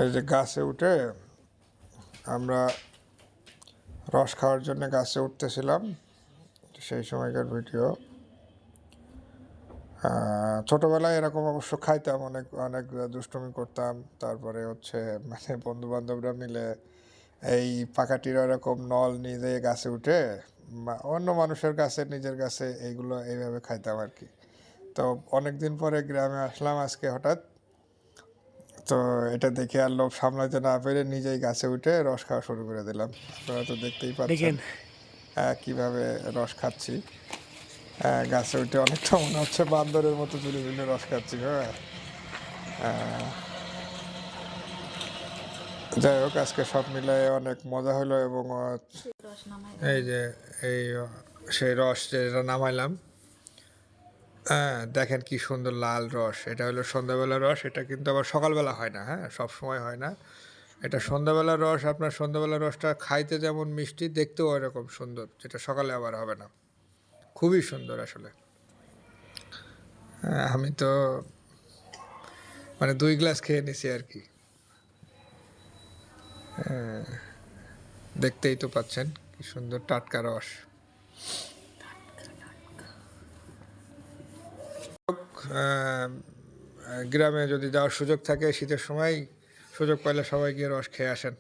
এই যে গাছে উঠে আমরা রস খাওয়ার জন্য গাছে উঠতেছিলাম, সেই সময়কার ভিডিও। ছোটোবেলায় এরকম অবশ্য খাইতাম, অনেক অনেক দুষ্টুমি করতাম। তারপরে হচ্ছে মানে বন্ধুবান্ধবরা মিলে এই পাকাটির এরকম নল নিয়ে গাছে উঠে অন্য মানুষের গাছে, নিজের গাছে এইগুলো এইভাবে খাইতাম আর কি। তো অনেক দিন পরে গ্রামে আসলাম আজকে হঠাৎ, তো এটা দেখে আর লোভ সামলাতে না পেরে নিজেই গাছে উঠে রস খাওয়া শুরু করে দিলাম। আপনারা তো দেখতেই পাচ্ছেন কিভাবে রস খাচ্ছি। গাছে উঠে অনেকটা মনে হচ্ছে বান্দরের মতো ঝুলে ঝুলে রস খাচ্ছি। হ্যাঁ, যাই হোক, আজকে সব মিলাই অনেক মজা হলো। এবং এই যে এই সেই রস যেটা নামাইলাম, হ্যাঁ দেখেন কি সুন্দর লাল রস। এটা হলো সন্ধ্যাবেলার রস, এটা কিন্তু আবার সকালবেলা হয় না, হ্যাঁ সব সময় হয় না। এটা সন্ধ্যাবেলার রস। আপনার সন্ধ্যাবেলার রসটা খাইতে যেমন মিষ্টি, দেখতেও এরকম সুন্দর, যেটা সকালে আবার হবে না। খুবই সুন্দর আসলে। আমি তো মানে 2 গ্লাস খেয়ে নিছি আর কি। দেখতেই তো পাচ্ছেন কি সুন্দর টাটকা রস। গ্রামে যদি যাওয়ার সুযোগ থাকে শীতের সময়, সুযোগ পাইলে সবাই গিয়ে রস খেয়ে আসেন।